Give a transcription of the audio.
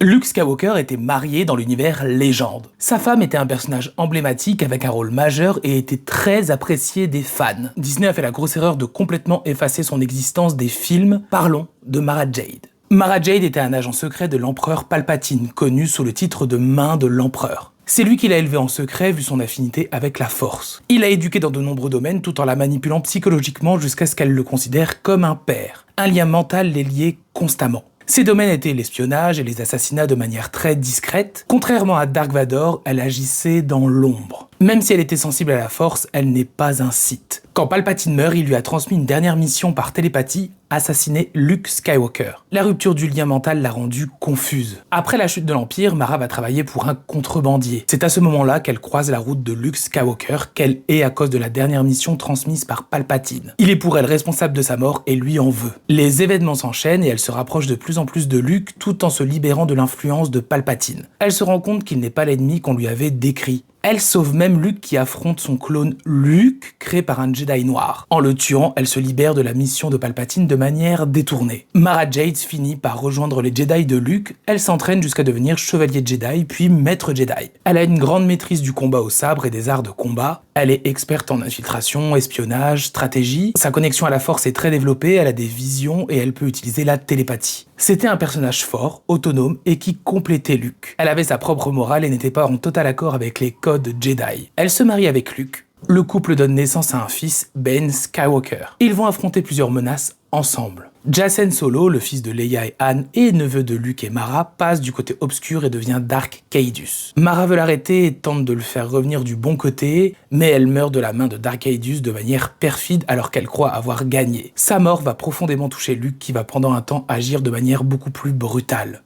Luke Skywalker était marié dans l'univers Légende. Sa femme était un personnage emblématique avec un rôle majeur et était très apprécié des fans. Disney a fait la grosse erreur de complètement effacer son existence des films. Parlons de Mara Jade. Mara Jade était un agent secret de l'empereur Palpatine, connu sous le titre de Main de l'Empereur. C'est lui qui l'a élevée en secret vu son affinité avec la Force. Il l'a éduquée dans de nombreux domaines tout en la manipulant psychologiquement jusqu'à ce qu'elle le considère comme un père. Un lien mental les liait constamment. Ces domaines étaient l'espionnage et les assassinats de manière très discrète. Contrairement à Dark Vador, elle agissait dans l'ombre. Même si elle était sensible à la Force, elle n'est pas un Sith. Quand Palpatine meurt, il lui a transmis une dernière mission par télépathie, assassiner Luke Skywalker. La rupture du lien mental l'a rendue confuse. Après la chute de l'Empire, Mara va travailler pour un contrebandier. C'est à ce moment-là qu'elle croise la route de Luke Skywalker, qu'elle est à cause de la dernière mission transmise par Palpatine. Il est pour elle responsable de sa mort et lui en veut. Les événements s'enchaînent et elle se rapproche de plus en plus de Luke tout en se libérant de l'influence de Palpatine. Elle se rend compte qu'il n'est pas l'ennemi qu'on lui avait décrit. Elle sauve même Luke qui affronte son clone Luke, créé par un Jedi noir. En le tuant, elle se libère de la mission de Palpatine de manière détournée. Mara Jade finit par rejoindre les Jedi de Luke, elle s'entraîne jusqu'à devenir chevalier Jedi puis maître Jedi. Elle a une grande maîtrise du combat au sabre et des arts de combat, elle est experte en infiltration, espionnage, stratégie, sa connexion à la Force est très développée, elle a des visions et elle peut utiliser la télépathie. C'était un personnage fort, autonome et qui complétait Luke. Elle avait sa propre morale et n'était pas en total accord avec les codes Jedi. Elle se marie avec Luke. Le couple donne naissance à un fils, Ben Skywalker. Ils vont affronter plusieurs menaces ensemble. Jacen Solo, le fils de Leia et Han et neveu de Luke et Mara, passe du côté obscur et devient Dark Caedus. Mara veut l'arrêter et tente de le faire revenir du bon côté, mais elle meurt de la main de Dark Caedus de manière perfide alors qu'elle croit avoir gagné. Sa mort va profondément toucher Luke qui va pendant un temps agir de manière beaucoup plus brutale.